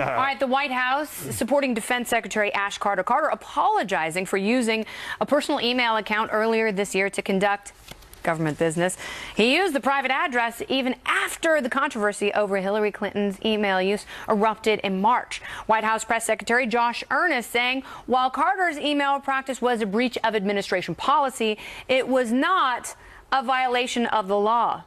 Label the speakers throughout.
Speaker 1: All right, the White House supporting Defense Secretary Ash Carter. Carter apologizing for using a personal email account earlier this year to conduct government business. He used the private address even after the controversy over Hillary Clinton's email use erupted in March. White House Press Secretary Josh Earnest saying while Carter's email practice was a breach of administration policy, it was not a violation of the law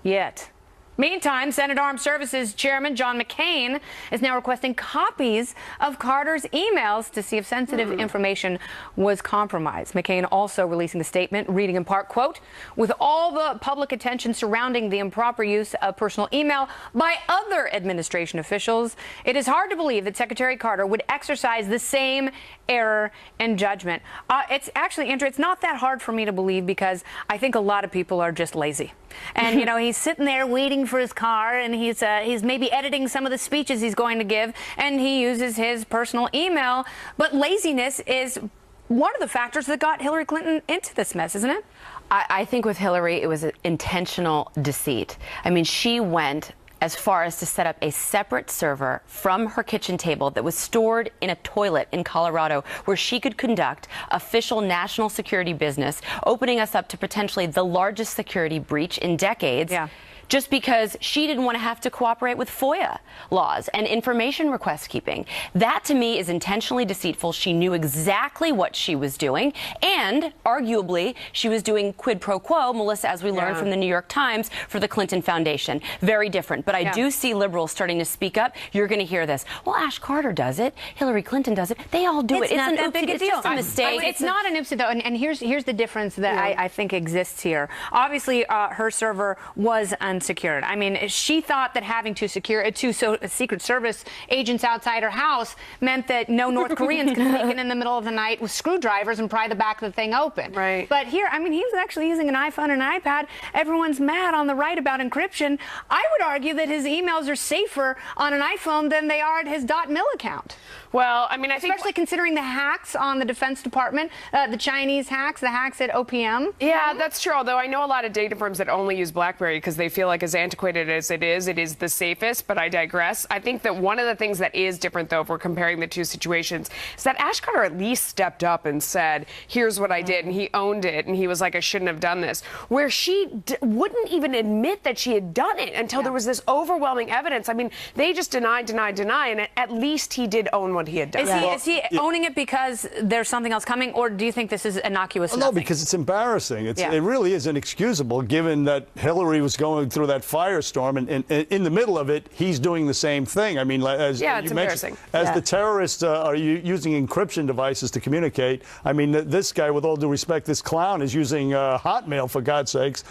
Speaker 1: yet. Meantime, Senate Armed Services Chairman John McCain is now requesting copies of Carter's emails to see if sensitive information was compromised. McCain also releasing a statement reading in part, quote, with all the public attention surrounding the improper use of personal email by other administration officials, it is hard to believe that Secretary Carter would exercise the same error in judgment. It's actually, Andrew, it's not that hard for me to believe because I think a lot of people are just lazy. And, you know, he's sitting there waiting for his car and he's maybe editing some of the speeches he's going to give and he uses his personal email. But laziness is one of the factors that got Hillary Clinton into this mess, isn't it?
Speaker 2: I think with Hillary, it was an intentional deceit. I mean, she went as far as to set up a separate server from her kitchen table that was stored in a toilet in Colorado where she could conduct official national security business, opening us up to potentially the largest security breach in decades. Yeah. Just because she didn't want to have to cooperate with FOIA laws and information request keeping. That, to me, is intentionally deceitful. She knew exactly what she was doing, and arguably, she was doing quid pro quo, Melissa, as we learned from the New York Times, for the Clinton Foundation. Very different. But I do see liberals starting to speak up. You're going to hear this. Well, Ash Carter does it. Hillary Clinton does it. They all do it. It's not that big a deal. It's just a mistake.
Speaker 1: It's not an oopsie, though. And here's the difference that I think exists here. Obviously, her server was unsecured. I mean, she thought that having two Secret Service agents outside her house meant that no North Koreans could sneak in the middle of the night with screwdrivers and pry the back of the thing open. Right. But here, I mean, he's actually using an iPhone and an iPad. Everyone's mad on the right about encryption. I would argue that his emails are safer on an iPhone than they are at his .mil account.
Speaker 3: Well, I mean, I think
Speaker 1: especially considering the hacks on the Defense Department, the Chinese hacks, the hacks at OPM.
Speaker 3: Yeah, that's true. Although I know a lot of data firms that only use BlackBerry because they feel like as antiquated as it is the safest. But I digress. I think that one of the things that is different, though, if we're comparing the two situations, is that Ash Carter at least stepped up and said, "Here's what I did," and he owned it, and he was like, "I shouldn't have done this." Where she wouldn't even admit that she had done it until there was this overwhelming evidence. I mean, they just deny, and at least he did own what he had done.
Speaker 1: Is he owning it because there's something else coming, or do you think this is innocuous?
Speaker 4: No, because it's embarrassing. It really is inexcusable, given that Hillary was going through that firestorm, and in the middle of it, he's doing the same thing. I mean, as you mentioned, as the terrorists are using encryption devices to communicate. I mean, this guy, with all due respect, this clown is using Hotmail, for God's sakes,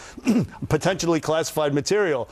Speaker 4: potentially classified material.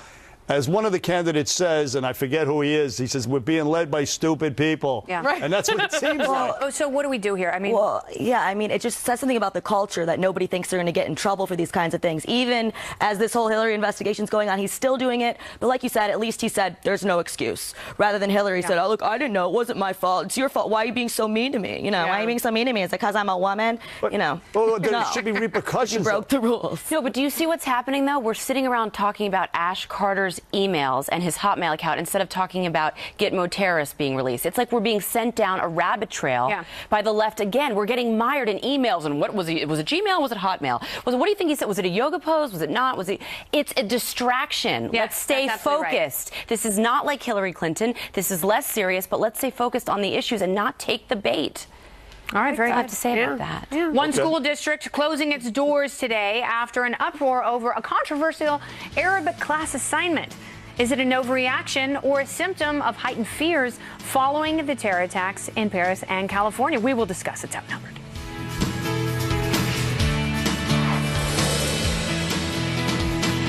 Speaker 4: As one of the candidates says, and I forget who he is, he says, we're being led by stupid people. Yeah. Right. And that's what it seems like.
Speaker 1: So what do we do here? I mean,
Speaker 5: it just says something about the culture that nobody thinks they're going to get in trouble for these kinds of things. Even as this whole Hillary investigation is going on, he's still doing it. But like you said, at least he said, there's no excuse. Rather than Hillary said, oh, look, I didn't know. It wasn't my fault. It's your fault. Why are you being so mean to me? You know, why are you being so mean to me? Is it because I'm a woman? But, you know.
Speaker 4: Well, there should be repercussions.
Speaker 5: You broke the rules.
Speaker 2: No, but do you see what's happening, though? We're sitting around talking about Ash Carter's emails and his Hotmail account instead of talking about Gitmo terrorists being released. It's like we're being sent down a rabbit trail by the left again. We're getting mired in emails. And what was it? Was it Gmail? Was it Hotmail? What do you think he said? Was it a yoga pose? Was it not? It's a distraction.
Speaker 1: Yes,
Speaker 2: let's stay focused. Right. This is not like Hillary Clinton. This is less serious, but let's stay focused on the issues and not take the bait.
Speaker 1: All right, very good.
Speaker 2: I have to say about that.
Speaker 1: Yeah. One school district closing its doors today after an uproar over a controversial Arabic class assignment. Is it an overreaction or a symptom of heightened fears following the terror attacks in Paris and California? We will discuss. It's Outnumbered.